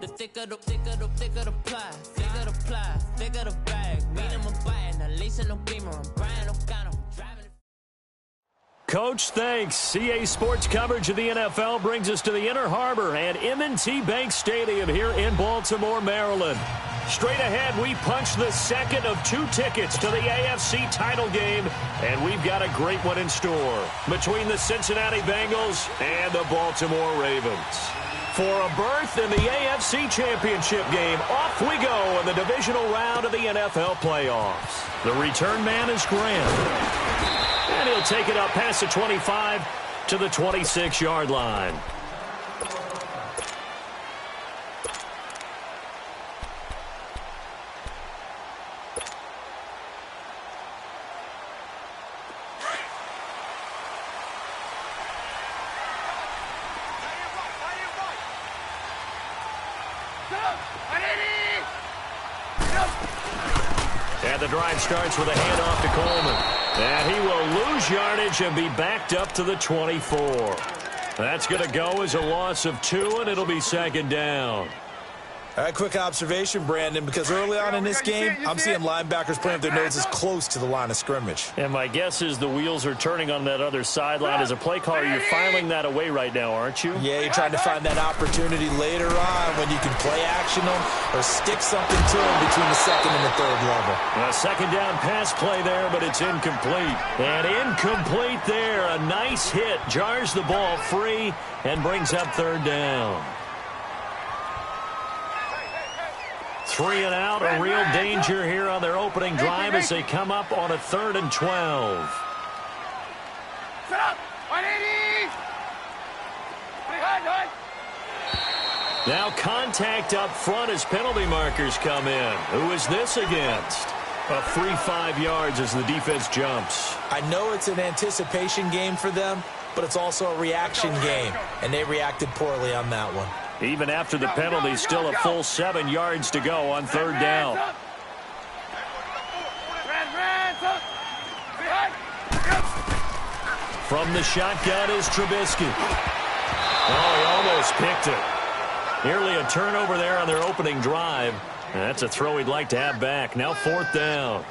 The thicker the pie, thicker the ply, thicker the bag. Meet him a bite, at least in the beamer. I'm Brian O'Connor, driving. Coach, thanks. CA Sports coverage of the NFL brings us to the Inner Harbor and M&T Bank Stadium here in Baltimore, Maryland. Straight ahead, we punch the second of 2 tickets to the AFC title game, and we've got a great one in store between the Cincinnati Bengals and the Baltimore Ravens. For a berth in the AFC Championship game, off we go in the divisional round of the NFL playoffs. The return man is Grant. And he'll take it up past the 25 to the 26-yard line. And the drive starts with a handoff to Coleman. And he will lose yardage and be backed up to the 24. That's going to go as a loss of 2, and it'll be second down. All right, quick observation, Brandon, because early on in this game, I'm seeing linebackers playing with their noses close to the line of scrimmage. And my guess is the wheels are turning on that other sideline. As a play caller, you're filing that away right now, aren't you? Yeah, you're trying to find that opportunity later on when you can play action them or stick something to them between the second and the third level. A second down pass play there, but it's incomplete. And incomplete there. A nice hit. Jars the ball free and brings up third down. 3 and out, a real danger here on their opening drive as they come up on a 3rd and 12. Now contact up front as penalty markers come in. Who is this against? A free 5 yards as the defense jumps. I know it's an anticipation game for them, but it's also a reaction game, and they reacted poorly on that one. Even after the penalty, still a full 7 yards to go on 3rd down. From the shotgun is Trubisky. Oh, he almost picked it. Nearly a turnover there on their opening drive. That's a throw he'd like to have back. Now 4th down.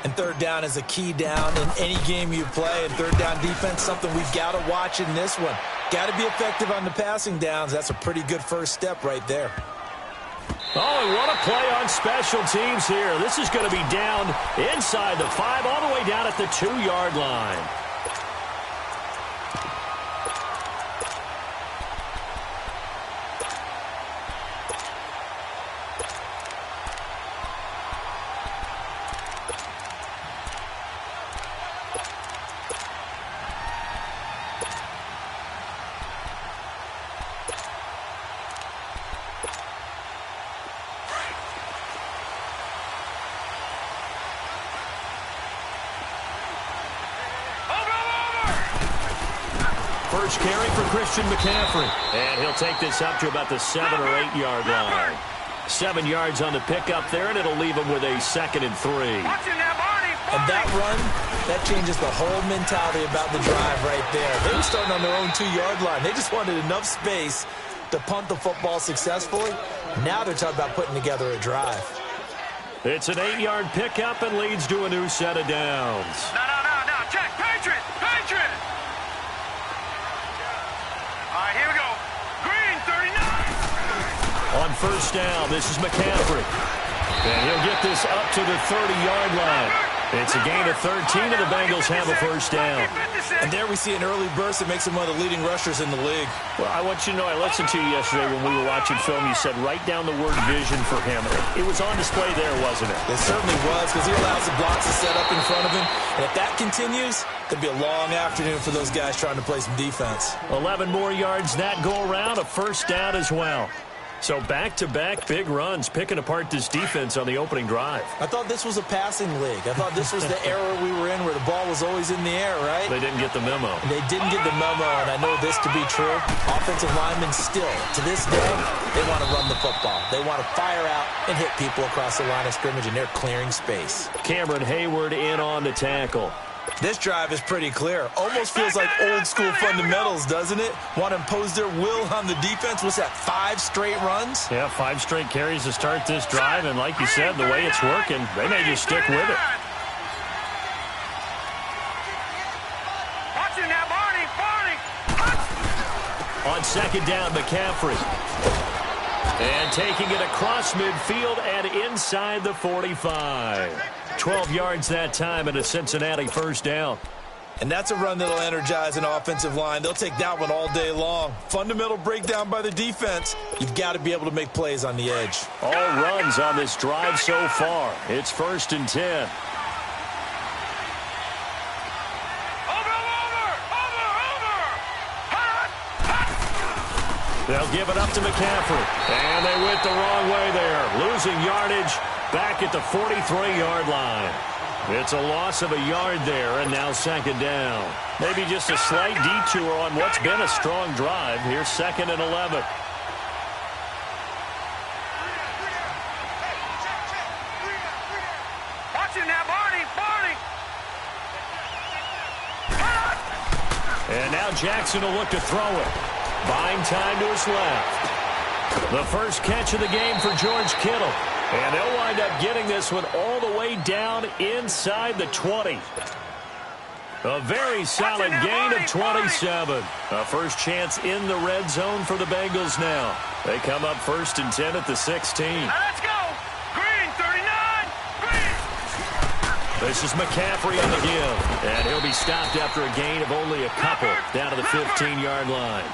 And 3rd down is a key down in any game you play. And 3rd down defense, something we've got to watch in this one. Got to be effective on the passing downs. That's a pretty good first step right there. Oh, and what a play on special teams here. This is going to be down inside the 5, all the way down at the 2-yard line. First carry for Christian McCaffrey. And he'll take this up to about the 7 or 8 yard line. 7 yards on the pickup there, and it'll leave him with a 2nd and 3. And that run, that changes the whole mentality about the drive right there. They were starting on their own 2-yard line. They just wanted enough space to punt the football successfully. Now they're talking about putting together a drive. It's an 8-yard pickup and leads to a new set of downs. No. Check. Patriot. All right, here we go. Green, 39. On first down, this is McCaffrey. And he'll get this up to the 30-yard line. It's a gain of 13, and the Bengals have a first down. And there we see an early burst that makes him one of the leading rushers in the league. Well, I want you to know, I listened to you yesterday when we were watching film. You said write down the word vision for him. It was on display there, wasn't it? It certainly was, because he allows the blocks to set up in front of him. And if that continues, it'll be a long afternoon for those guys trying to play some defense. 11 more yards that go around, a first down as well. So back-to-back big runs, picking apart this defense on the opening drive. I thought this was a passing league. I thought this was the era we were in where the ball was always in the air, right? They didn't get the memo. They didn't get the memo, and I know this to be true. Offensive linemen still, to this day, they want to run the football. They want to fire out and hit people across the line of scrimmage, and they're clearing space. Cameron Hayward in on the tackle. This drive is pretty clear. Almost feels like old-school fundamentals, doesn't it? Want to impose their will on the defense. What's that, 5 straight runs? Yeah, 5 straight carries to start this drive, and like you said, the way it's working, they may just stick with it. Watching that, Barney! On second down, McCaffrey. And taking it across midfield and inside the 45. 12 yards that time and a Cincinnati first down. And that's a run that'll energize an offensive line. They'll take that one all day long. Fundamental breakdown by the defense. You've got to be able to make plays on the edge. All runs on this drive so far. It's 1st and 10. They'll give it up to McCaffrey. And they went the wrong way there. Losing yardage back at the 43-yard line. It's a loss of a yard there, and now second down. Maybe just a slight detour on what's been a strong drive. Here's 2nd and 11. Watching that, Barney! And now Jackson will look to throw it. Buying time to his left. The first catch of the game for George Kittle. And they'll wind up getting this one all the way down inside the 20. A very solid gain of 27. A first chance in the red zone for the Bengals now. They come up 1st and 10 at the 16. Let's go! Green, 39! Green! This is McCaffrey on the give. And he'll be stopped after a gain of only a couple down to the 15-yard line.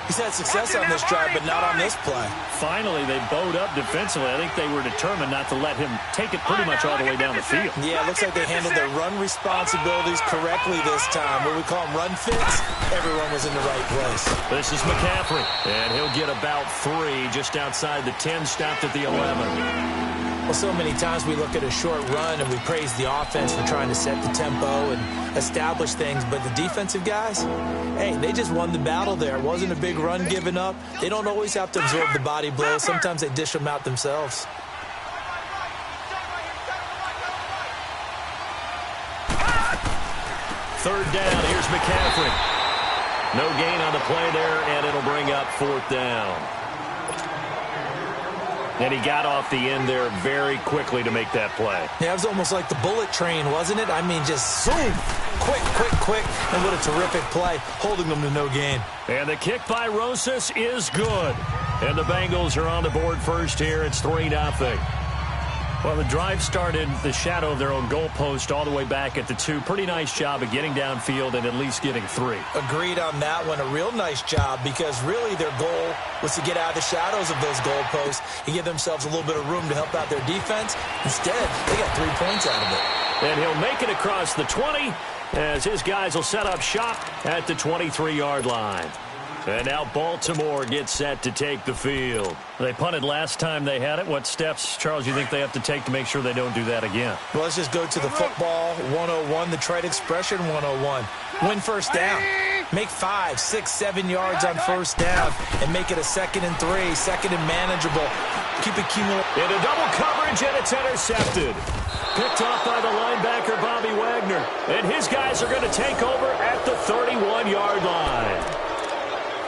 He's had success on this drive, but not on this play. Finally, they bowed up defensively. I think they were determined not to let him take it pretty much all the way down the field. Yeah, it looks like they handled their run responsibilities correctly this time. What we call them run fits, everyone was in the right place. This is McCaffrey, and he'll get about 3 just outside the 10, stopped at the 11. Well, so many times we look at a short run and we praise the offense for trying to set the tempo and establish things, but the defensive guys, hey, they just won the battle there. It wasn't a big run given up. They don't always have to absorb the body blows. Sometimes they dish them out themselves. Third down, here's McCaffrey. No gain on the play there, and it'll bring up 4th down. And he got off the end there very quickly to make that play. Yeah, it was almost like the bullet train, wasn't it? I mean, just zoom, quick, and what a terrific play, holding them to no gain. And the kick by Rosas is good. And the Bengals are on the board first here. It's 3-0. Well, the drive started the shadow of their own goalpost all the way back at the 2. Pretty nice job of getting downfield and at least getting 3. Agreed on that one. A real nice job because really their goal was to get out of the shadows of those goalposts and give themselves a little bit of room to help out their defense. Instead, they got 3 points out of it. And he'll make it across the 20 as his guys will set up shop at the 23-yard line. And now Baltimore gets set to take the field. They punted last time they had it. What steps, Charles, you think they have to take to make sure they don't do that again? Well, let's just go to the football 101, the trade expression 101. Win first down. Make 5, 6, 7 yards on first down and make it a 2nd and 3, 2nd and manageable. Keep it cumulative. Into double coverage, and it's intercepted. Picked off by the linebacker, Bobby Wagner. And his guys are going to take over at the 31-yard line.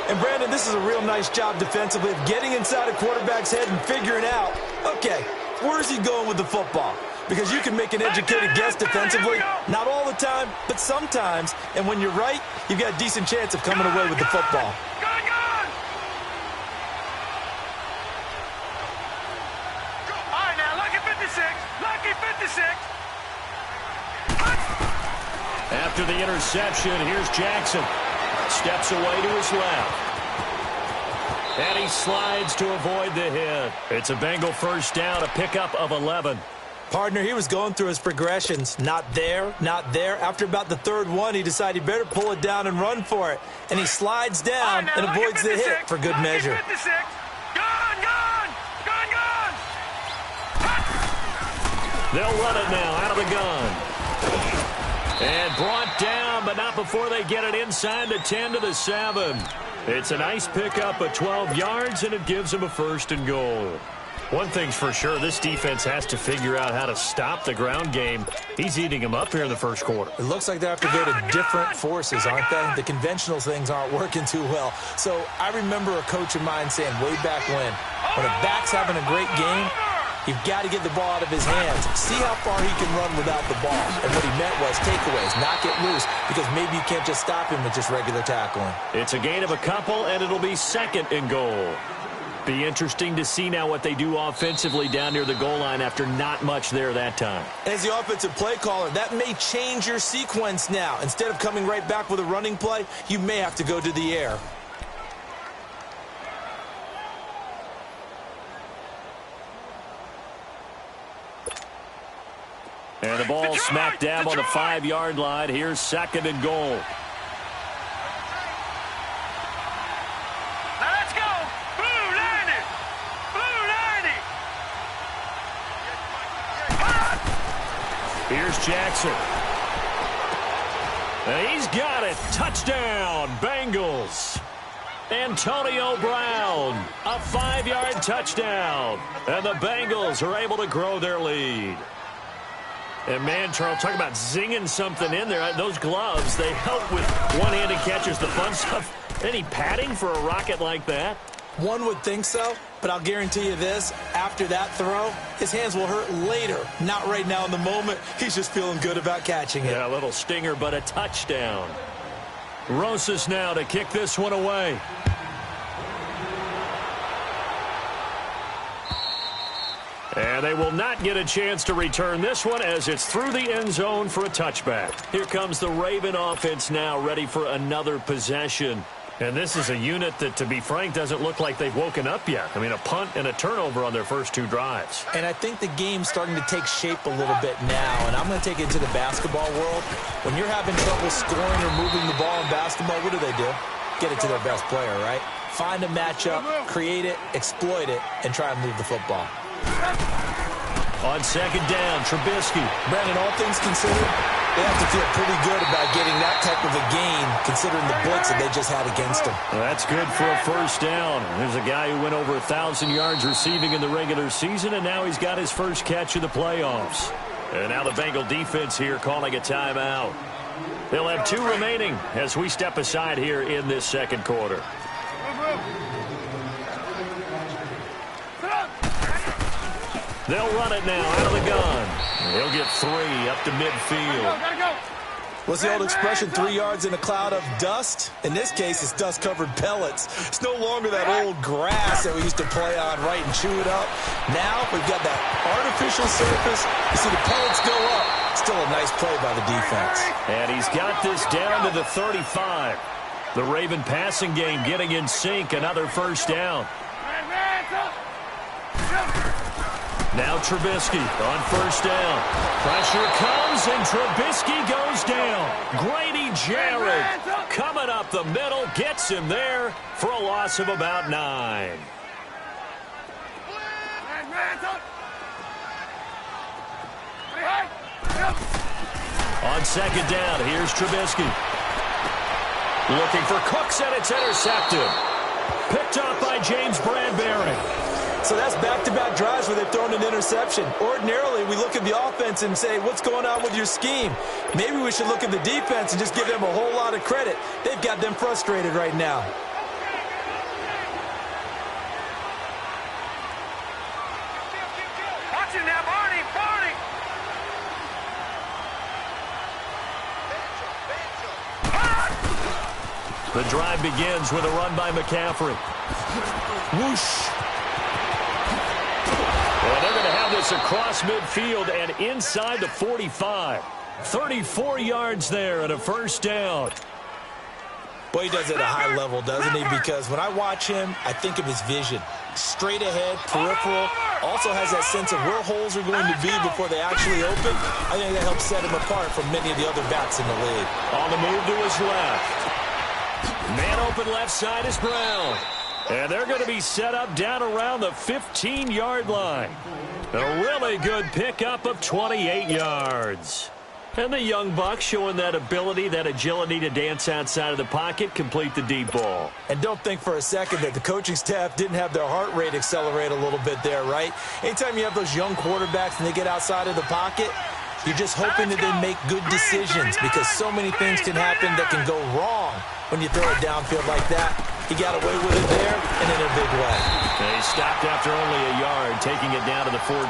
And, Brandon, this is a real nice job defensively of getting inside a quarterback's head and figuring out, okay, where's he going with the football? Because you can make an educated guess defensively, not all the time, but sometimes. And when you're right, you've got a decent chance of coming away with the football. Gun! All right, now, lucky 56. Lucky 56. After the interception, here's Jackson. Steps away to his left. And he slides to avoid the hit. It's a Bengal first down, a pickup of 11. Partner, he was going through his progressions. Not there, not there. After about the 3rd one, he decided he better pull it down and run for it. And he slides down and avoids the hit for good measure. Gun! They'll run it now out of the gun. And brought down, but not before they get it inside the 10 to the 7. It's a nice pickup of 12 yards, and it gives them a 1st and goal. One thing's for sure, this defense has to figure out how to stop the ground game. He's eating them up here in the first quarter. It looks like they have to go to different forces, aren't they? The conventional things aren't working too well. So I remember a coach of mine saying way back when a back's having a great game, you've got to get the ball out of his hands. See how far he can run without the ball. And what he meant was takeaways, knock it loose, because maybe you can't just stop him with just regular tackling. It's a gain of a couple, and it'll be second and goal. Be interesting to see now what they do offensively down near the goal line after not much there that time. As the offensive play caller, that may change your sequence now. Instead of coming right back with a running play, you may have to go to the air. And the ball smack dab on the 5-yard line. Here's second and goal. Here's Jackson. And he's got it. Touchdown, Bengals. Antonio Brown, a 5-yard touchdown. And the Bengals are able to grow their lead. And, man, Charles, talk about zinging something in there. Those gloves, they help with one-handed catches, the fun stuff. Any padding for a rocket like that? One would think so, but I'll guarantee you this. After that throw, his hands will hurt later. Not right now in the moment. He's just feeling good about catching it. Yeah, a little stinger, but a touchdown. Rosas now to kick this one away. And they will not get a chance to return this one as it's through the end zone for a touchback. Here comes the Raven offense now, ready for another possession. And this is a unit that, to be frank, doesn't look like they've woken up yet. I mean, a punt and a turnover on their first two drives. And I think the game's starting to take shape a little bit now. And I'm going to take it to the basketball world. When you're having trouble scoring or moving the ball in basketball, what do? Get it to their best player, right? Find a matchup, create it, exploit it, and try and move the football. On second down, Trubisky. Brandon, all things considered, they have to feel pretty good about getting that type of a gain, considering the blitz that they just had against them. Well, that's good for a first down. There's a guy who went over 1,000 yards receiving in the regular season, and now he's got his first catch of the playoffs. And now the Bengal defense here calling a timeout. They'll have 2 remaining as we step aside here in this second quarter. They'll run it now out of the gun. He'll get 3 up to midfield. What's the old expression, 3 yards in a cloud of dust? In this case, it's dust-covered pellets. It's no longer that old grass that we used to play on, right, and chew it up. Now we've got that artificial surface. You see the pellets go up. Still a nice play by the defense. And he's got this down to the 35. The Raven passing game getting in sync. Another first down. Now Trubisky on first down. Pressure comes, and Trubisky goes down. Grady Jarrett coming up the middle, gets him there for a loss of about 9. On second down, here's Trubisky. Looking for Cooks, and it's intercepted. Picked up by James Bradbury. So that's back-to-back drives where they've thrown an interception. Ordinarily, we look at the offense and say, what's going on with your scheme? Maybe we should look at the defense and just give them a whole lot of credit. They've got them frustrated right now. Watch it now, Barney, Barney. The drive begins with a run by McCaffrey. Whoosh. Well, they're going to have this across midfield and inside the 45. 34 yards there and a first down. Boy, he does it at a high level, doesn't he? Because when I watch him, I think of his vision. Straight ahead, peripheral. Also has that sense of where holes are going to be before they actually open. I think that helps set him apart from many of the other backs in the league. On the move to his left. Man open left side is Brown. And they're going to be set up down around the 15-yard line. A really good pickup of 28 yards. And the young buck showing that ability, that agility to dance outside of the pocket, complete the deep ball. And don't think for a second that the coaching staff didn't have their heart rate accelerate a little bit there, right? Anytime you have those young quarterbacks and they get outside of the pocket, you're just hoping that they make good decisions because so many things can happen that can go wrong when you throw it downfield like that. He got away with it there and in a big way. They stopped after only a yard, taking it down to the 14.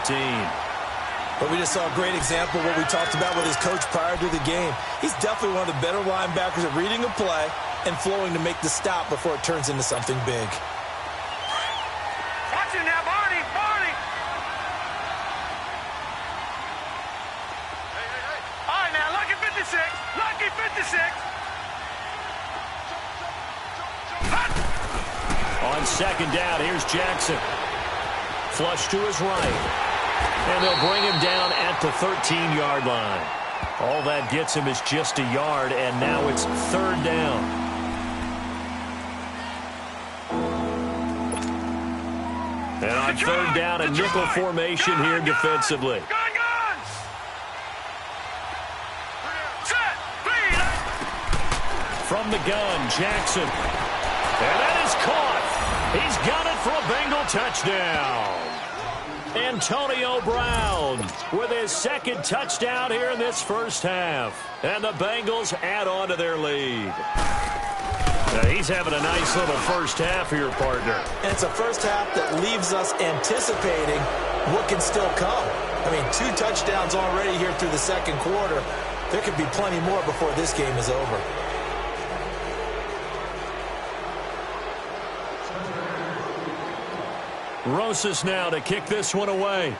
But we just saw a great example of what we talked about with his coach prior to the game. He's definitely one of the better linebackers at reading a play and flowing to make the stop before it turns into something big. Watch it now, Barney, Barney. All right, now, lucky 56, lucky 56. On second down, here's Jackson. Flush to his right. And they'll bring him down at the 13-yard line. All that gets him is just a yard, and now it's third down. And on third down, a nickel formation here defensively. From the gun, Jackson. And that is caught. He's got it for a Bengal touchdown. Antonio Brown with his second touchdown here in this first half. And the Bengals add on to their lead. Now he's having a nice little first half here, partner. And it's a first half that leaves us anticipating what can still come. I mean, 2 touchdowns already here through the second quarter. There could be plenty more before this game is over. Rosas now to kick this one away.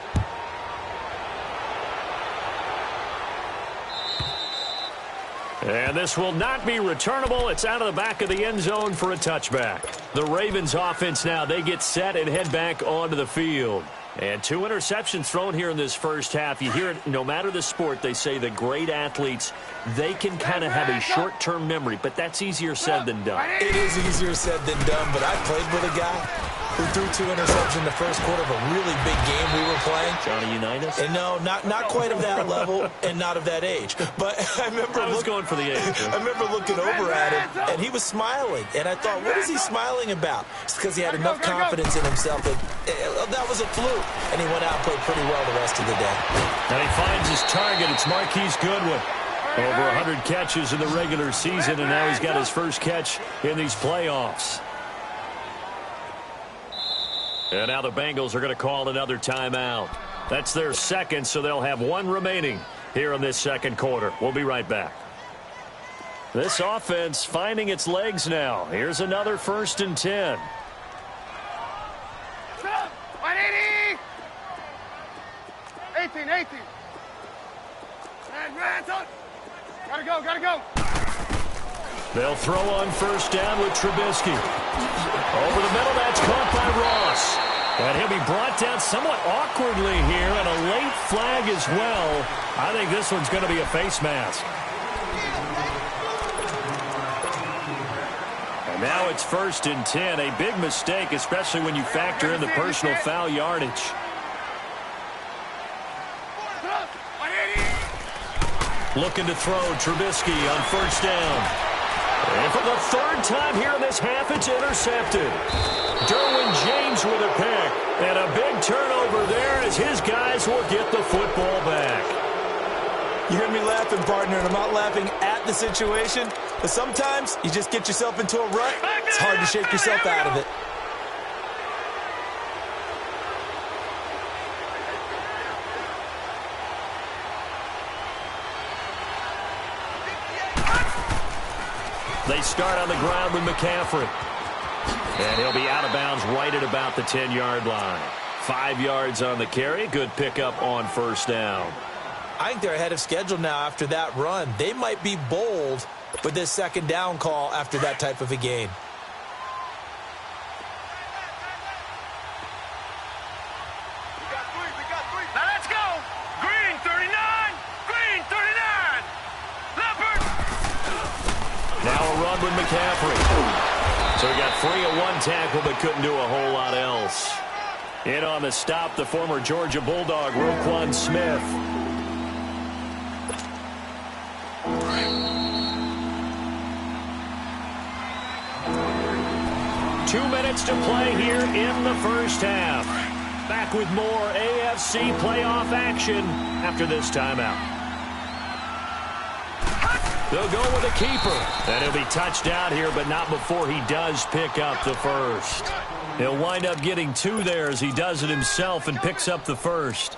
And this will not be returnable. It's out of the back of the end zone for a touchback. The Ravens offense now, they get set and head back onto the field. And 2 interceptions thrown here in this first half. You hear it, no matter the sport, they say the great athletes, they can kind of have a short-term memory, but that's easier said than done. It is easier said than done, but I played with a guy who threw 2 interceptions in the first quarter of a really big game we were playing. Johnny Unitas? And no, not quite of that level and not of that age. But I remember going for the age. I remember looking over at him, and he was smiling. And I thought, what is he smiling about? It's because he had enough confidence in himself that that was a fluke. And he went out and played pretty well the rest of the day. And he finds his target. It's Marquise Goodwin. Over 100 catches in the regular season, and now he's got his first catch in these playoffs. And now the Bengals are going to call another timeout. That's their second, so they'll have 1 remaining here in this second quarter. We'll be right back. This offense finding its legs now. Here's another 1st and 10. 180! 18. Gotta go. They'll throw on first down with Trubisky. Over the middle, that's caught by Ross. And he'll be brought down somewhat awkwardly here, and a late flag as well. I think this one's going to be a face mask. And now it's 1st and 10. A big mistake, especially when you factor in the personal foul yardage. Looking to throw, Trubisky on first down. And for the 3rd time here in this half, it's intercepted. Derwin James with a pick. And a big turnover there as his guys will get the football back. You hear me laughing, partner, and I'm not laughing at the situation. But sometimes you just get yourself into a rut. It's hard to shake yourself out of it. They start on the ground with McCaffrey. And he'll be out of bounds right at about the 10-yard line. 5 yards on the carry. Good pickup on first down. I think they're ahead of schedule now after that run. They might be bold with this second down call after that type of a game. Now let's go. Green 39. Green 39. Leopard. Now a run with McCaffrey. So he got free of 1 tackle but couldn't do a whole lot else. In on the stop, the former Georgia Bulldog, Roquan Smith. 2 minutes to play here in the first half. Back with more AFC playoff action after this timeout. They'll go with a keeper. And he'll be touched out here, but not before he does pick up the first. He'll wind up getting 2 there as he does it himself and picks up the first.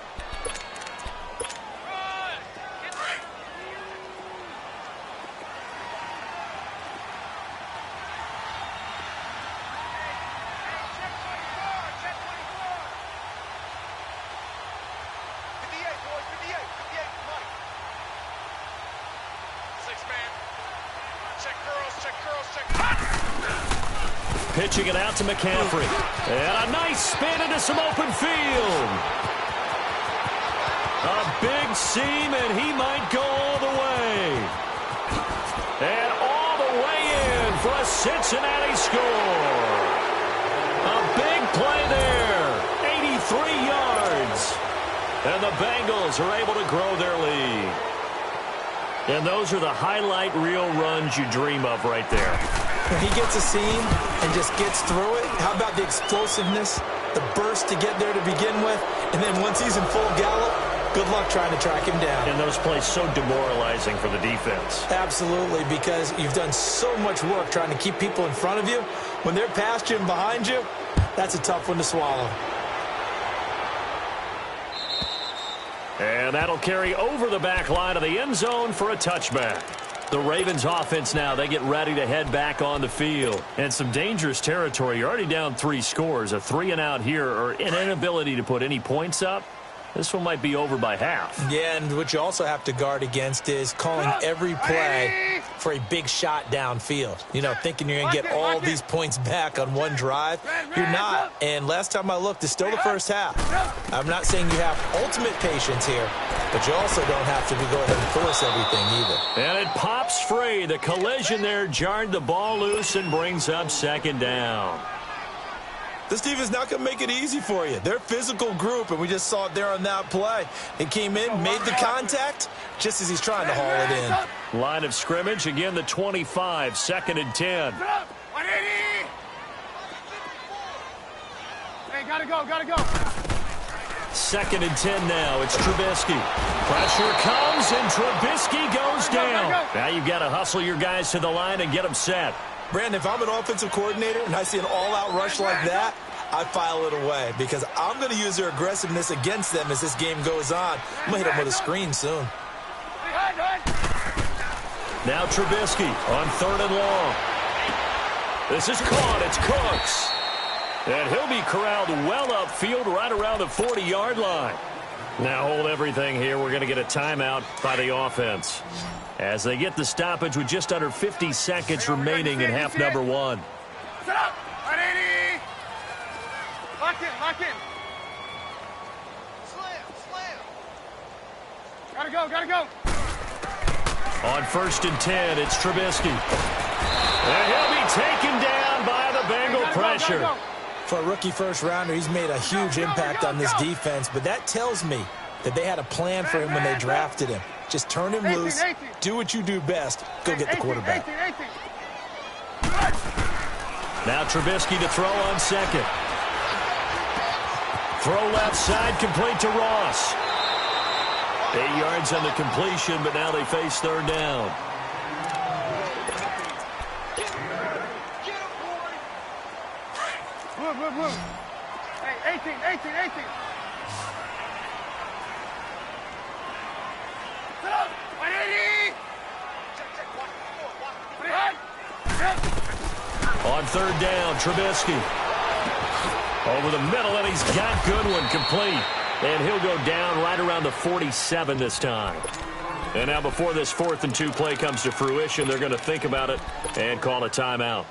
Pitching it out to McCaffrey. And a nice spin into some open field. A big seam, and he might go all the way. And all the way in for a Cincinnati score. A big play there. 83 yards. And the Bengals are able to grow their lead. And those are the highlight reel runs you dream of right there. When he gets a seam and just gets through it, how about the explosiveness, the burst to get there to begin with, and then once he's in full gallop, good luck trying to track him down. And those plays so demoralizing for the defense. Absolutely, because you've done so much work trying to keep people in front of you. When they're past you and behind you, that's a tough one to swallow. And that'll carry over the back line of the end zone for a touchback. The Ravens offense now, they get ready to head back on the field. And some dangerous territory. You're already down 3 scores. A 3-and-out here or an inability to put any points up. This one might be over by half. Yeah, and what you also have to guard against is calling every play for a big shot downfield. You know, thinking you're going to get all these points back on one drive. You're not. And last time I looked, it's still the first half. I'm not saying you have ultimate patience here, but you also don't have to go ahead and force everything either. And it pops free. The collision there jarred the ball loose and brings up 2nd down. This defense not going to make it easy for you. They're a physical group, and we just saw it there on that play. He came in, made the contact, just as he's trying to haul it in. Line of scrimmage, again the 25, 2nd and 10. Hey, gotta go. 2nd and 10 now. It's Trubisky. Pressure comes, and Trubisky goes down. Now you've got to hustle your guys to the line and get them set. Brandon, if I'm an offensive coordinator and I see an all-out rush like that, I file it away because I'm going to use their aggressiveness against them as this game goes on. I'm going to hit them with a screen soon. Now Trubisky on 3rd and long. This is caught. It's Cooks. And he'll be corralled well upfield right around the 40-yard line. Now hold everything here. We're going to get a timeout by the offense as they get the stoppage with just under 50 seconds remaining in half number 1. Set up. 180. Lock in. Slam. Gotta go. On 1st and 10, it's Trubisky. And he'll be taken down by the Bengal pressure. Go. For a rookie first-rounder, he's made a huge impact on this defense, but that tells me that they had a plan for him when they drafted him. Just turn him loose, do what you do best, go get the quarterback. Now Trubisky to throw on 2nd. Throw left side, complete to Ross. 8 yards on the completion, but now they face 3rd down. Move. Hey, 18. Set up. 180. On 3rd down, Trubisky. Over the middle, and he's got Goodwin complete. And he'll go down right around the 47 this time. And now before this 4th and 2 play comes to fruition, they're going to think about it and call a timeout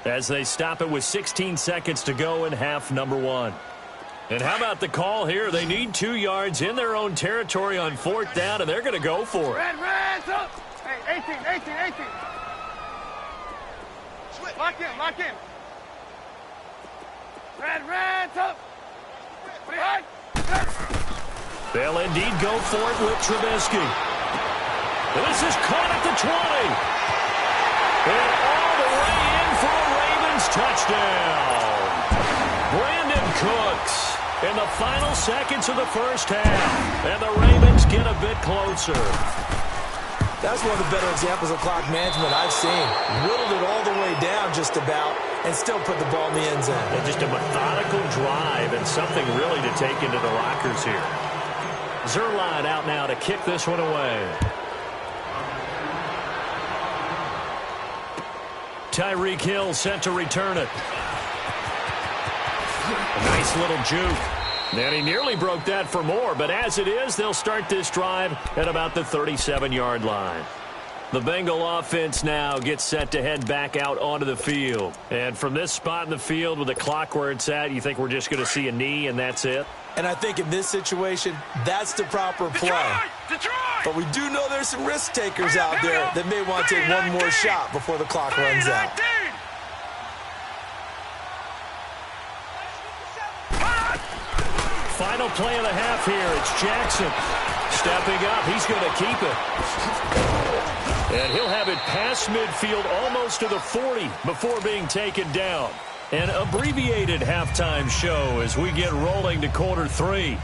as they stop it with 16 seconds to go in half number 1. And how about the call here? They need 2 yards in their own territory on 4th down, and they're going to go for it. Red, up. Hey, 18. Lock in. Red, up. Behind. They'll indeed go for it with Trubisky. This is caught at the 20. And all the way in for a Ravens touchdown. in the final seconds of the first half. And the Ravens get a bit closer. That's one of the better examples of clock management I've seen. Whittled it all the way down just about and still put the ball in the end zone. And just a methodical drive and something really to take into the lockers here. Zerline out now to kick this one away. Tyreek Hill set to return it. A nice little juke. And he nearly broke that for more, but as it is, they'll start this drive at about the 37-yard line. The Bengal offense now gets set to head back out onto the field. And from this spot in the field with the clock where it's at, you think we're just going to see a knee and that's it? And I think in this situation, that's the proper play. But we do know there's some risk takers out there that may want to take one more shot before the clock runs out. Final play of the half here. It's Jackson stepping up. He's going to keep it. And he'll have it past midfield almost to the 40 before being taken down. An abbreviated halftime show as we get rolling to quarter 3.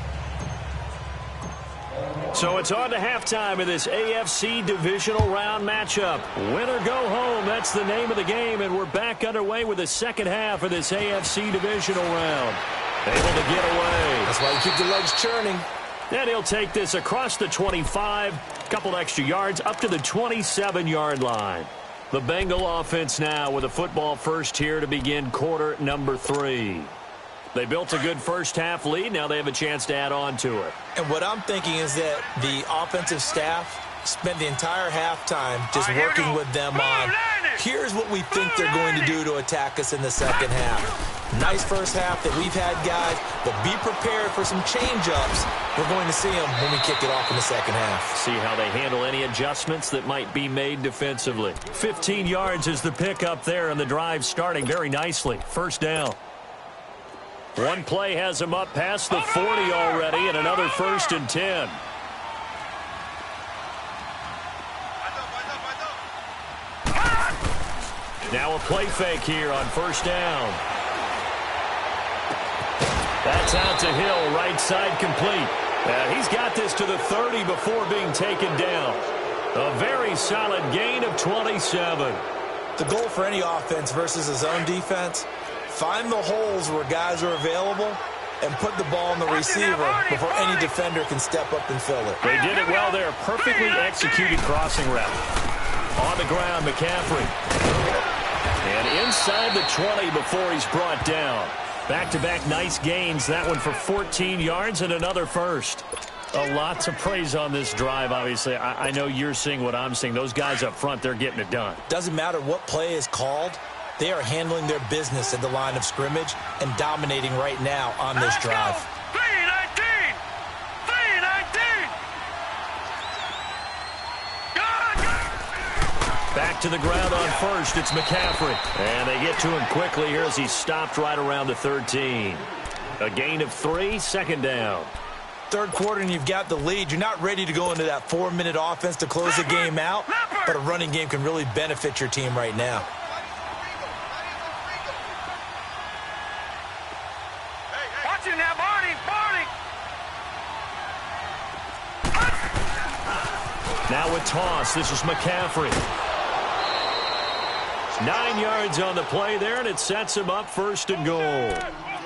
So it's on to halftime of this AFC divisional round matchup. Win or go home, that's the name of the game, and we're back underway with the second half of this AFC divisional round. Able to get away. That's why you keep the legs churning. And he'll take this across the 25, a couple extra yards, up to the 27-yard line. The Bengal offense now with a football first here to begin quarter number 3. They built a good first half lead. Now they have a chance to add on to it. And what I'm thinking is that the offensive staff spent the entire halftime just working with them on, here's what we think they're going to do to attack us in the second half. Nice first half that we've had, guys, but be prepared for some change-ups. We're going to see them when we kick it off in the second half. See how they handle any adjustments that might be made defensively. 15 yards is the pickup there, and the drive starting very nicely. First down. One play has them up past the 40 already, and another 1st and 10. Now a play fake here on first down. That's out to Hill, right side complete. He's got this to the 30 before being taken down. A very solid gain of 27. The goal for any offense versus a zone defense, find the holes where guys are available and put the ball on the receiver before any defender can step up and fill it. They did it well there. Perfectly executed crossing route. On the ground, McCaffrey. And inside the 20 before he's brought down. Back-to-back nice gains. That one for 14 yards and another first. A lot to praise on this drive, obviously. I know you're seeing what I'm seeing. Those guys up front, they're getting it done. Doesn't matter what play is called. They are handling their business at the line of scrimmage and dominating right now on this drive. 3-19! 3-19! Back to the ground on first. It's McCaffrey. And they get to him quickly here as he's stopped right around the 13. A gain of 3, second down. Third quarter and you've got the lead. You're not ready to go into that 4-minute offense to close the game out, but a running game can really benefit your team right now. Watching that, Barney! Now with toss, this is McCaffrey. 9 yards on the play there, and it sets him up 1st and goal.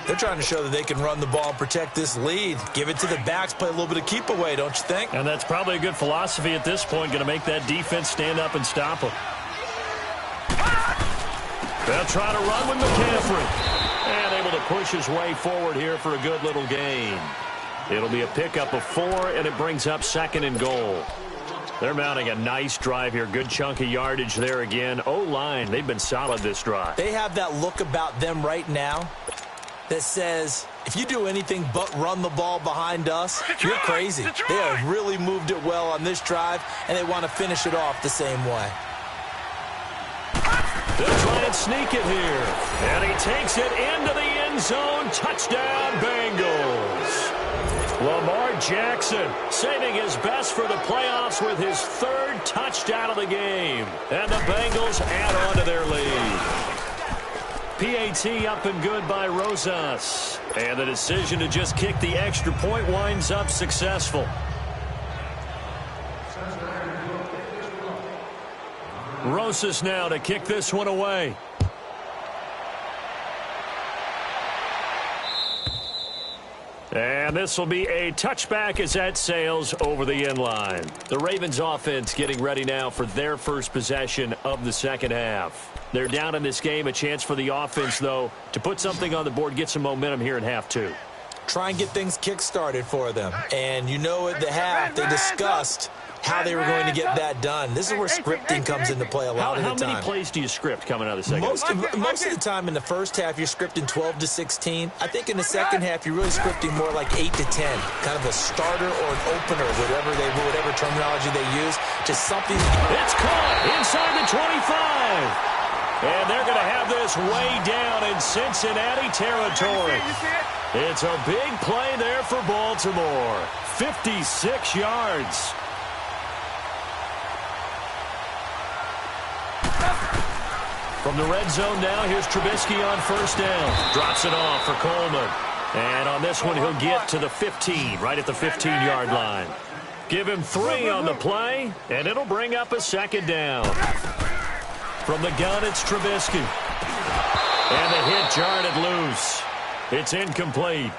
They're trying to show that they can run the ball and protect this lead. Give it to the backs, play a little bit of keep away, don't you think? And that's probably a good philosophy at this point, going to make that defense stand up and stop them. They'll try to run with McCaffrey. And able to push his way forward here for a good little gain. It'll be a pickup of 4, and it brings up 2nd and goal. They're mounting a nice drive here. Good chunk of yardage there again. O-line, they've been solid this drive. They have that look about them right now that says, if you do anything but run the ball behind us, you're crazy. They have really moved it well on this drive, and they want to finish it off the same way. They'll try and sneak it here. And he takes it into the end zone. Touchdown, Bengals. Lamar Jackson saving his best for the playoffs with his 3rd touchdown of the game. And the Bengals add on to their lead. PAT up and good by Rosas. And the decision to just kick the extra point winds up successful. Rosas now to kick this one away. And this will be a touchback as that sails over the end line. The Ravens offense getting ready now for their first possession of the second half. They're down in this game. A chance for the offense, though, to put something on the board, get some momentum here in half two. Try and get things kick-started for them. And you know at the half they discussed how they were going to get that done. This is where scripting comes into play a lot of the time. How many plays do you script coming out of the second half? Most of the time in the first half, you're scripting 12 to 16. I think in the second half, you're really scripting more like 8 to 10. Kind of a starter or an opener, whatever terminology they use. Just something. It's caught inside the 25. And they're going to have this way down in Cincinnati territory. It's a big play there for Baltimore. 56 yards. From the red zone now, here's Trubisky on first down. Drops it off for Coleman. And on this one, he'll get to the 15, right at the 15-yard line. Give him 3 on the play, and it'll bring up a second down. From the gun, it's Trubisky. And the hit jarred it loose. It's incomplete.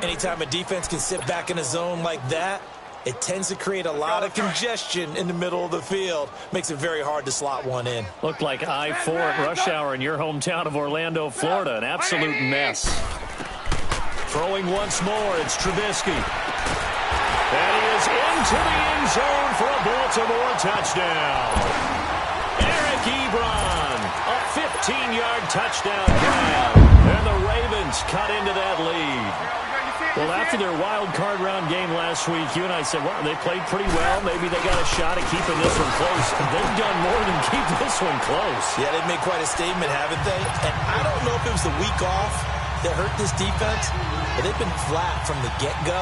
Anytime a defense can sit back in a zone like that, it tends to create a lot of congestion in the middle of the field. Makes it very hard to slot one in. Looked like I-4 at rush hour in your hometown of Orlando, Florida. An absolute mess. Throwing once more, it's Trubisky. And he is into the end zone for a Baltimore touchdown. Eric Ebron, a 15-yard touchdown grab. And the Ravens cut into that lead. Well, after their wild card round game last week, you and I said, wow, they played pretty well. Maybe they got a shot at keeping this one close. They've done more than keep this one close. Yeah, they've made quite a statement, haven't they? And I don't know if it was the week off that hurt this defense, but they've been flat from the get-go,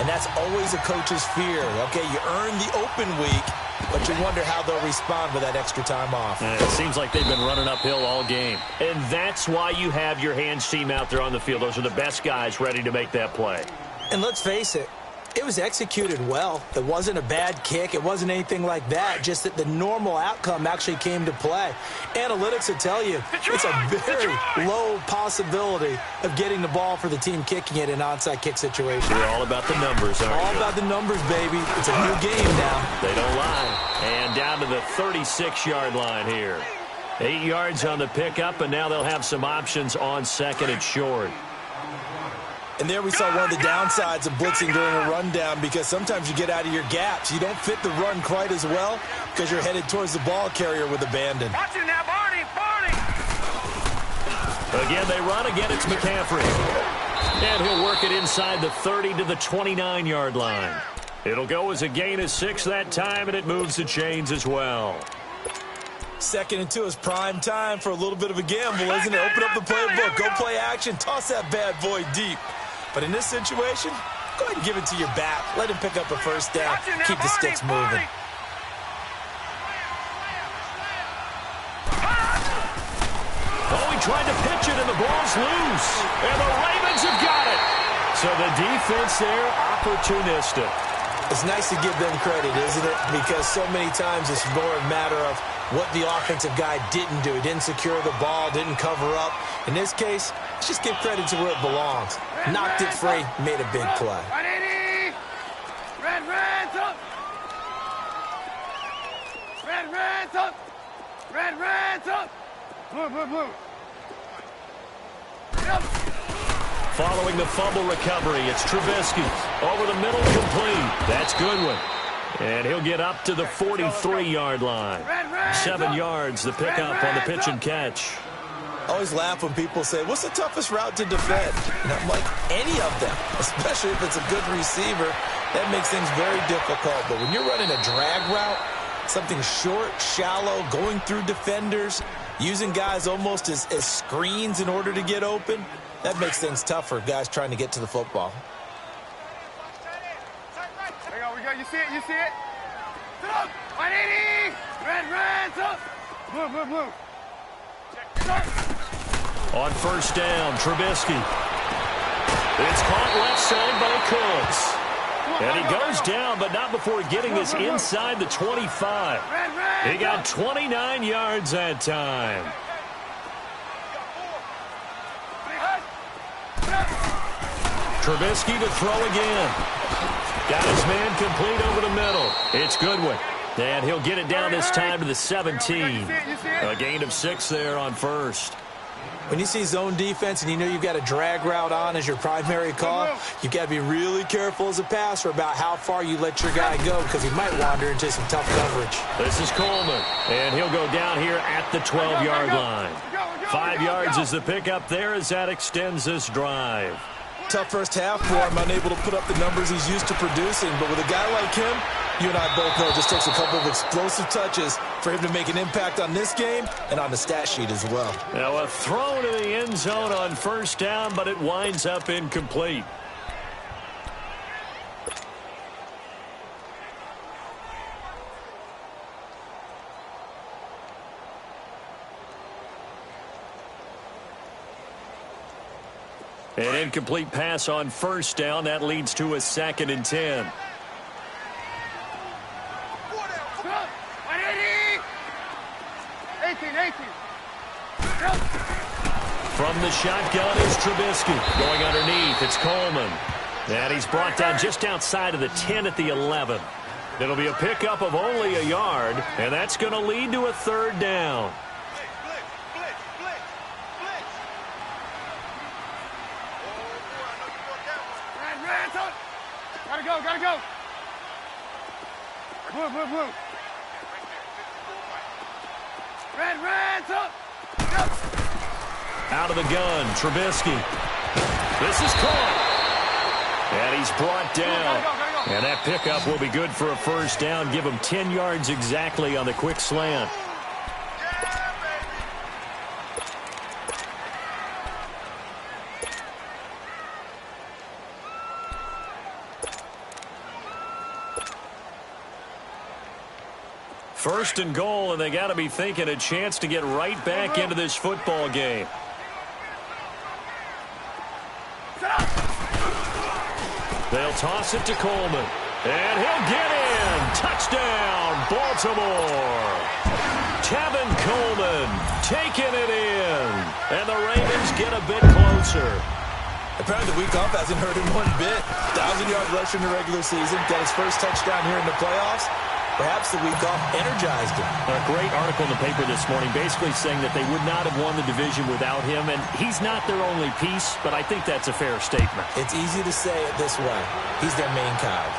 and that's always a coach's fear. Okay, you earn the open week, but you wonder how they'll respond with that extra time off. And it seems like they've been running uphill all game. And that's why you have your hands team out there on the field. Those are the best guys ready to make that play. And let's face it, it was executed well. It wasn't a bad kick. It wasn't anything like that. Just that the normal outcome actually came to play. Analytics will tell you it's a very low possibility of getting the ball for the team kicking it in an onside kick situation. You're all about the numbers, aren't you? All about the numbers, baby. It's a new game now. They don't lie. And down to the 36-yard line here. 8 yards on the pickup, and now they'll have some options on second and short. And there we saw one of the downsides of blitzing during a rundown, because sometimes you get out of your gaps. You don't fit the run quite as well because you're headed towards the ball carrier with abandon. Watch it now, Barney! Again, they run. Again, it's McCaffrey. And he'll work it inside the 30 to the 29-yard line. It'll go as a gain of 6 that time, and it moves the chains as well. 2nd and 2 is prime time for a little bit of a gamble, isn't it? Open up the playbook. Go play action. Toss that bad boy deep. But in this situation, go ahead and give it to your back. Let him pick up a first down. Keep the sticks moving. Oh, he tried to pitch it, and the ball's loose. And the Ravens have got it. So the defense there, opportunistic. It's nice to give them credit, isn't it? Because so many times it's more a matter of what the offensive guy didn't do. He didn't secure the ball, didn't cover up. In this case, let's just give credit to where it belongs. Knocked it free, made a big play. Red, up! Red, up! Red, up! Blue. Yep. Following the fumble recovery, it's Trubisky. Over the middle, complete. That's Goodwin. And he'll get up to the 43-yard line. 7 yards, the pickup on the pitch and catch. I always laugh when people say, what's the toughest route to defend? And I'm like, any of them, especially if it's a good receiver. That makes things very difficult. But when you're running a drag route, something short, shallow, going through defenders, using guys almost as screens in order to get open, that makes things tough for guys trying to get to the football. There we go. You see it? Sit up! 180! Red, up! Blue. On first down, Trubisky. It's caught left side by Cooks. And he goes down, but not before getting us inside the 25. He got 29 yards that time. Trubisky to throw again. Got his man complete over the middle. It's Goodwin. And he'll get it down this time to the 17. A gain of 6 there on first. When you see zone defense and you know you've got a drag route on as your primary call, you've got to be really careful as a passer about how far you let your guy go because he might wander into some tough coverage. This is Coleman, and he'll go down here at the 12-yard line. 5 yards is the pickup there as that extends this drive. Tough first half for him, unable to put up the numbers he's used to producing. But with a guy like him, you and I both know it just takes a couple of explosive touches for him to make an impact on this game and on the stat sheet as well. Now a throw to the end zone on first down, but it winds up incomplete. An incomplete pass on first down. That leads to a 2nd and 10. From the shotgun is Trubisky. Going underneath, it's Coleman. And he's brought down just outside of the 10 at the 11. It'll be a pickup of only a yard, and that's going to lead to a 3rd down. Gotta go. Blue. Red, up. Out of the gun, Trubisky. This is caught. And he's brought down. Go. And that pickup will be good for a first down. Give him 10 yards exactly on the quick slant. First and goal, and they got to be thinking a chance to get right back into this football game. They'll toss it to Coleman, and he'll get in. Touchdown, Baltimore. Tevin Coleman taking it in, and the Ravens get a bit closer. Apparently the week off hasn't hurt him one bit. 1,000-yard rush in the regular season. Got his first touchdown here in the playoffs. Perhaps the week off energized him. A great article in the paper this morning basically saying that they would not have won the division without him, and he's not their only piece, but I think that's a fair statement. It's easy to say it this way. He's their main cog.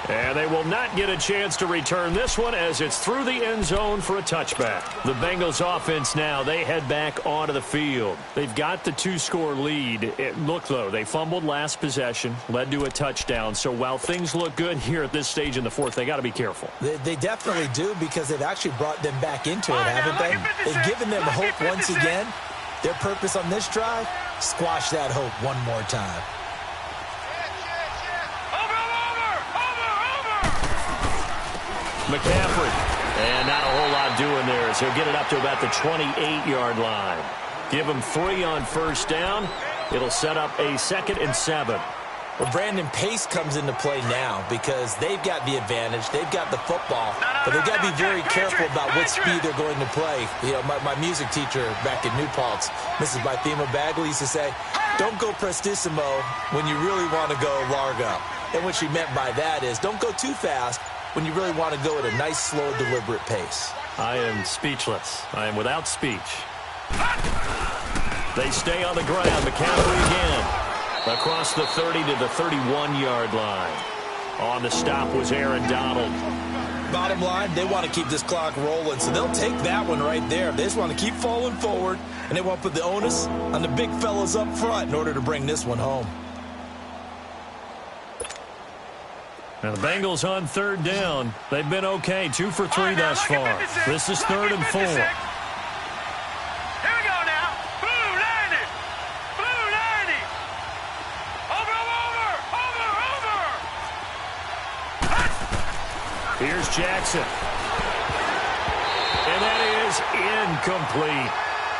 And they will not get a chance to return this one as it's through the end zone for a touchback. The Bengals offense now, they head back onto the field. They've got the 2-score lead. Look, though, they fumbled last possession, led to a touchdown. So while things look good here at this stage in the fourth, they got to be careful. They definitely do because they've actually brought them back into it, haven't they? They've given them hope once again. Their purpose on this drive, squash that hope one more time. McCaffrey, and not a whole lot doing there as he'll get it up to about the 28-yard line. Give him 3 on first down. It'll set up a 2nd and 7. Well, Brandon, pace comes into play now because they've got the advantage. They've got the football, but they've got to be very careful about what speed they're going to play. You know, my music teacher back in New Paltz, Mrs. Bythema Bagley, used to say, don't go prestissimo when you really want to go largo. And what she meant by that is don't go too fast when you really want to go at a nice, slow, deliberate pace. I am speechless. I am without speech. They stay on the ground. McCaffrey again. Across the 30 to the 31-yard line. On the stop was Aaron Donald. Bottom line, they want to keep this clock rolling, so they'll take that one right there. They just want to keep falling forward, and they want to put the onus on the big fellas up front in order to bring this one home. Now the Bengals on 3rd down. They've been okay, 2 for 3 thus far. This is 3rd and 4. Here we go now. Blue 90. Blue 90. Over. Here's Jackson. And that is incomplete.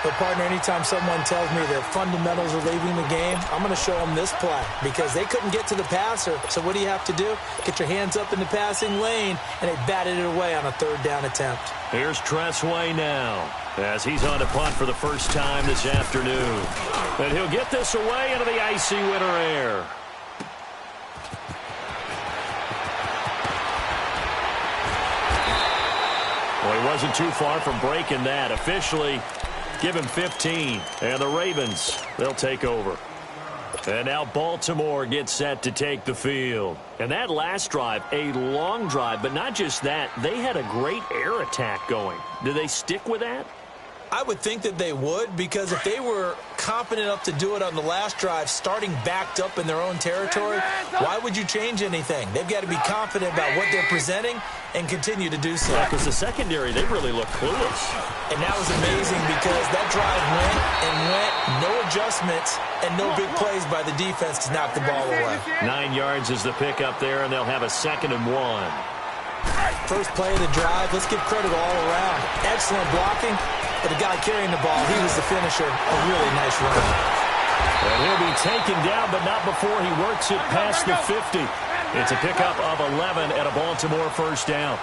But, partner, anytime someone tells me that fundamentals are leaving the game, I'm going to show them this play because they couldn't get to the passer. So what do you have to do? Get your hands up in the passing lane, and they batted it away on a third down attempt. Here's Tressway now as he's on to punt for the first time this afternoon. And he'll get this away into the icy winter air. Well, he wasn't too far from breaking that. Officially, give him 15. And the Ravens, they'll take over. And now Baltimore gets set to take the field. And that last drive, a long drive, but not just that. They had a great air attack going. Do they stick with that? I would think that they would, because if they were confident enough to do it on the last drive, starting backed up in their own territory, why would you change anything? They've got to be confident about what they're presenting and continue to do so. Because the secondary, they really look clueless. And that was amazing because that drive went, no adjustments, and no big plays by the defense to knock the ball away. 9 yards is the pickup there, and they'll have a 2nd and 1. First play of the drive, let's give credit all around. Excellent blocking, but the guy carrying the ball, he was the finisher. A really nice run. And he'll be taken down, but not before he works it past the 50. It's a pickup of 11 at a Baltimore first down.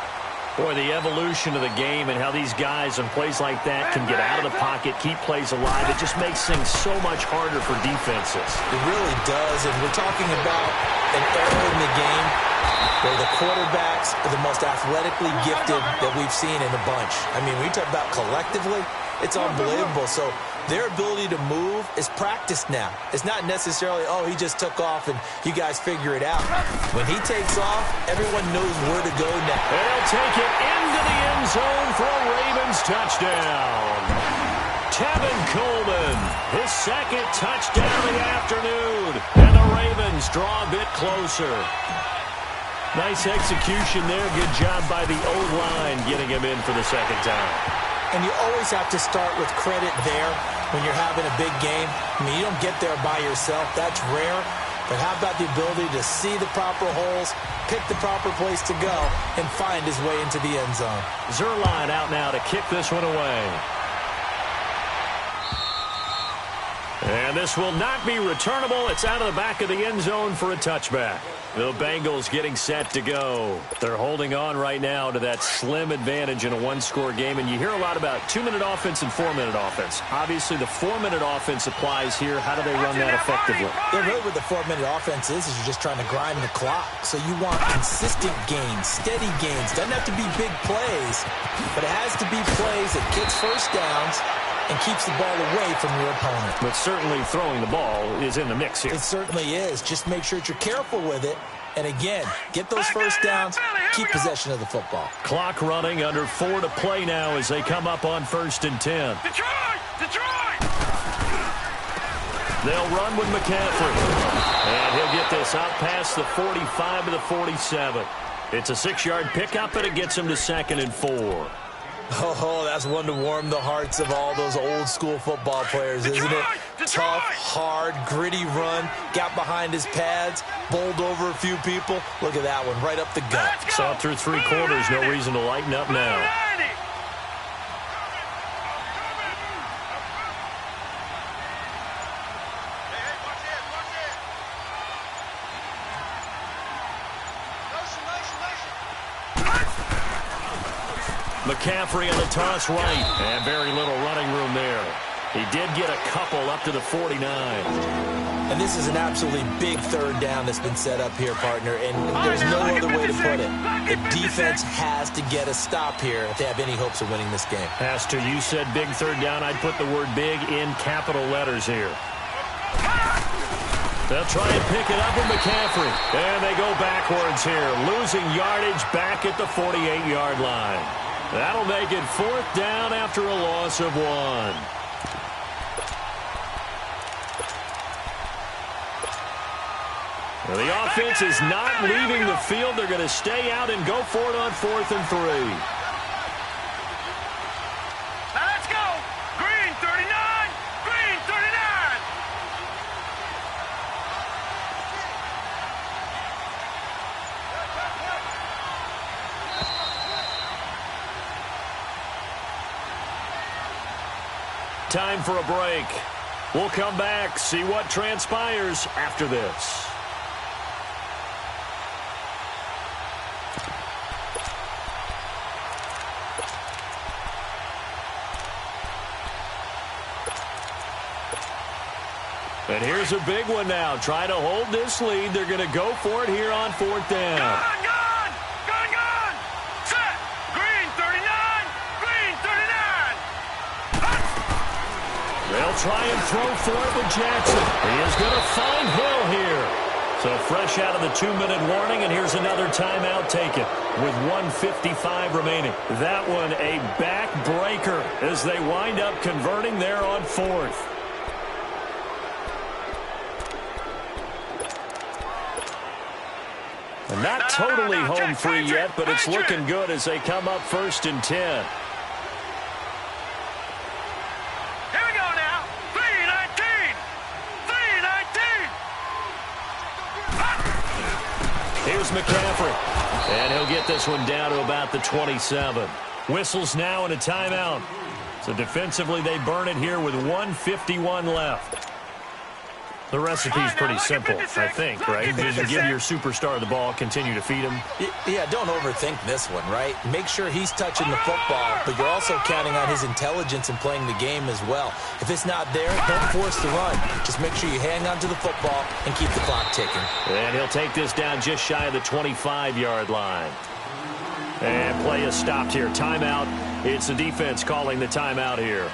Boy, the evolution of the game and how these guys on plays like that can get out of the pocket, keep plays alive, it just makes things so much harder for defenses. It really does, and we're talking about an era in the game where the quarterbacks are the most athletically gifted that we've seen in a bunch. I mean, when you talk about collectively, it's unbelievable. So their ability to move is practiced now. It's not necessarily, oh, he just took off and you guys figure it out. When he takes off, everyone knows where to go now. And he'll take it into the end zone for a Ravens touchdown. Tevin Coleman, his 2nd touchdown of the afternoon. And the Ravens draw a bit closer. Nice execution there. Good job by the O-line getting him in for the 2nd time. And you always have to start with credit there when you're having a big game. I mean, you don't get there by yourself. That's rare. But how about the ability to see the proper holes, pick the proper place to go, and find his way into the end zone? Zerline out now to kick this one away. And this will not be returnable. It's out of the back of the end zone for a touchback. The Bengals getting set to go. They're holding on right now to that slim advantage in a one-score game. And you hear a lot about 2-minute offense and 4-minute offense. Obviously, the 4-minute offense applies here. How do they run that effectively? Yeah, really what the 4-minute offense is you're just trying to grind the clock. So you want consistent gains, steady gains. Doesn't have to be big plays, but it has to be plays that gets first downs and keeps the ball away from your opponent. But certainly throwing the ball is in the mix here. It certainly is. Just make sure that you're careful with it. And again, get those first downs, keep possession of the football. Clock running, under 4 to play now as they come up on 1st and 10. Detroit! They'll run with McCaffrey. And he'll get this out past the 45 to the 47. It's a 6-yard pickup, and it gets him to 2nd and 4. Oh, that's one to warm the hearts of all those old-school football players, isn't it? Tough, hard, gritty run, got behind his pads, bowled over a few people. Look at that one, right up the gut. Saw it through 3 quarters, no reason to lighten up now. McCaffrey on the toss right, and very little running room there. He did get a couple up to the 49. And this is an absolutely big 3rd down that's been set up here, partner, and there's no other way to put it. The defense has to get a stop here if they have any hopes of winning this game. Has to. You said big 3rd down. I'd put the word big in capital letters here. They'll try and pick it up with McCaffrey. And they go backwards here, losing yardage back at the 48-yard line. That'll make it 4th down after a loss of 1. Well, the offense is not leaving the field. They're going to stay out and go for it on 4th and 3. Now let's go. Green 39. Green 39. time for a break. We'll come back, see what transpires after this. And here's a big one now. Trying to hold this lead. They're going to go for it here on 4th down. Gun! Set! Green 39! Green 39! They'll try and throw for it with Jackson. He is going to find Hill here. So fresh out of the 2-minute warning, and here's another timeout taken with 1:55 remaining. That one a backbreaker as they wind up converting there on 4th. And not totally home free yet, but it's looking good as they come up 1st and 10. Here we go now. 3:19. 3:19. Here's McCaffrey. And he'll get this one down to about the 27. Whistles now and a timeout. So defensively they burn it here with 1:51 left. The recipe's pretty simple, I think, right? Just give your superstar the ball, continue to feed him. Yeah, don't overthink this one, right? Make sure he's touching the football, but you're also counting on his intelligence in playing the game as well. If it's not there, don't force the run. Just make sure you hang on to the football and keep the clock ticking. And he'll take this down just shy of the 25-yard line. And play is stopped here. Timeout. It's the defense calling the timeout here,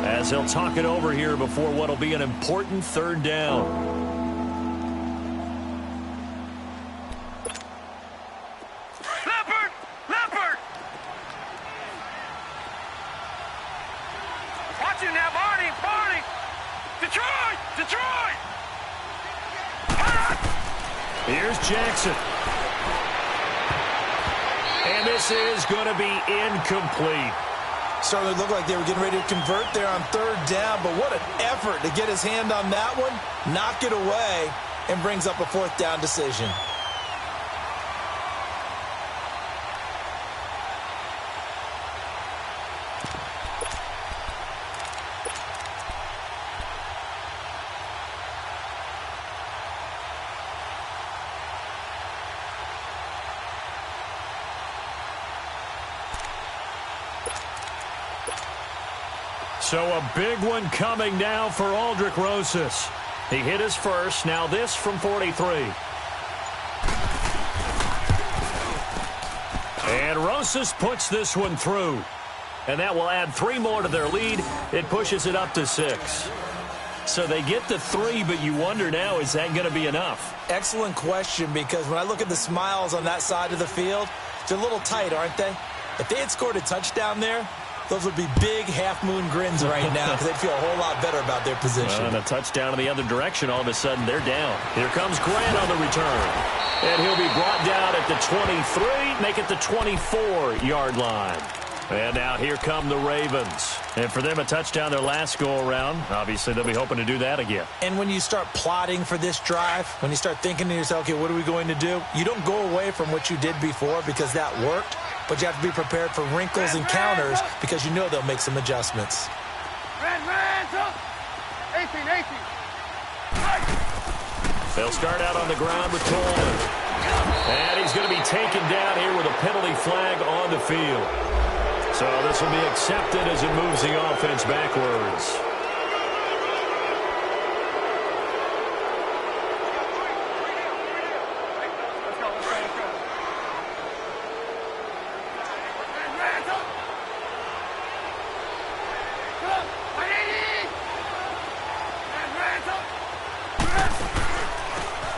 as they'll talk it over here before what will be an important 3rd down. Leopard! Watch it now, Barney! Detroit! Here's Jackson. And this is going to be incomplete. Certainly looked like they were getting ready to convert there on 3rd down, but what an effort to get his hand on that one, knock it away, and brings up a 4th down decision. So a big one coming now for Aldrick Rosas. He hit his first. Now this from 43. And Rosas puts this one through. And that will add 3 more to their lead. It pushes it up to 6. So they get to 3, but you wonder now, is that going to be enough? Excellent question, because when I look at the smiles on that side of the field, they're a little tight, aren't they? If they had scored a touchdown there, those would be big half-moon grins right now because they'd feel a whole lot better about their position. And a touchdown in the other direction, all of a sudden they're down. Here comes Grant on the return. And he'll be brought down at the 23, make it the 24-yard line. And now here come the Ravens. And for them, a touchdown their last go-around. Obviously, they'll be hoping to do that again. And when you start plotting for this drive, when you start thinking to yourself, okay, what are we going to do? You don't go away from what you did before because that worked. But you have to be prepared for wrinkles and counters because you know they'll make some adjustments. 18. They'll start out on the ground with Coleman. And he's going to be taken down here with a penalty flag on the field. So this will be accepted as it moves the offense backwards.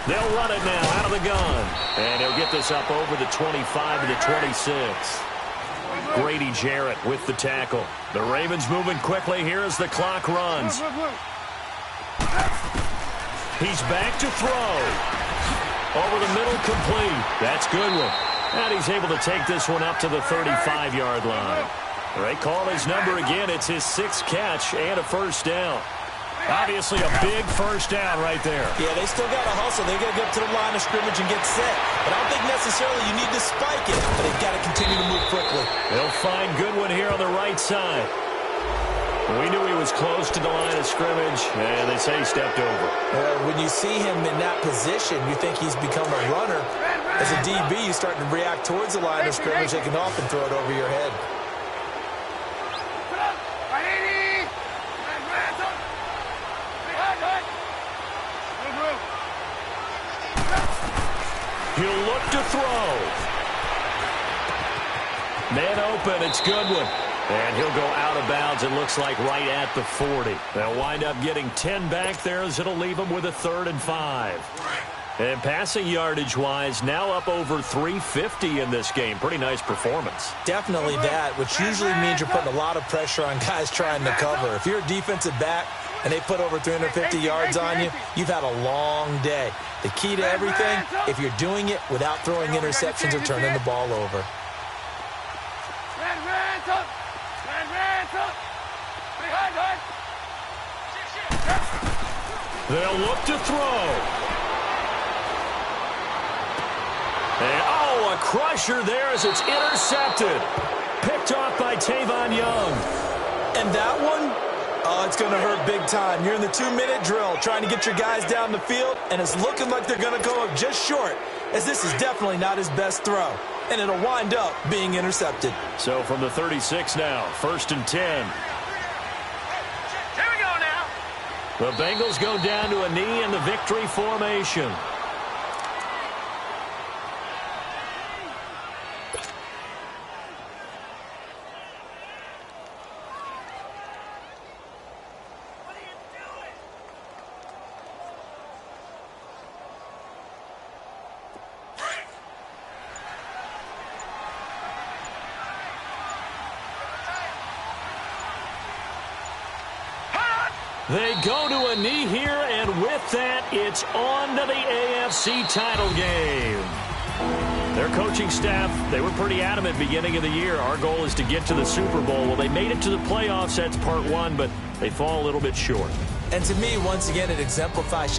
They'll run it now out of the gun. And he'll get this up over the 25 to the 26. Grady Jarrett with the tackle. The Ravens moving quickly here as the clock runs. He's back to throw. Over the middle, complete. That's Goodwin. And he's able to take this one up to the 35-yard line. They call his number again. It's his 6th catch and a 1st down. Obviously a big 1st down right there. Yeah, they still got to hustle. They got to get up to the line of scrimmage and get set. But I don't think necessarily you need to spike it, but they've got to continue to move quickly. They'll find Goodwin here on the right side. We knew he was close to the line of scrimmage, and they say he stepped over. When you see him in that position, you think he's become a runner. As a DB, you start to react towards the line of scrimmage, they can often throw it over your head. He'll look to throw. Man open, it's Goodwin. And he'll go out of bounds, it looks like right at the 40. They'll wind up getting 10 back there as it'll leave them with a 3rd and 5. And passing yardage-wise, now up over 350 in this game. Pretty nice performance. Definitely that, which usually means you're putting a lot of pressure on guys trying to cover. If you're a defensive back and they put over 350 yards on you, you've had a long day. The key to everything, if you're doing it without throwing interceptions or turning the ball over. They'll look to throw. And, oh, a crusher there as it's intercepted. Picked off by Tavon Young. And that one, oh, it's going to hurt big time. You're in the 2-minute drill trying to get your guys down the field, and it's looking like they're going to go up just short, as this is definitely not his best throw. And it'll wind up being intercepted. So from the 36 now, 1st and 10. Here we go now. The Bengals go down to a knee in the victory formation. They go to a knee here, and with that, it's on to the AFC title game. Their coaching staff, they were pretty adamant beginning of the year. Our goal is to get to the Super Bowl. Well, they made it to the playoffs. That's part one, but they fall a little bit short. And to me, once again, it exemplifies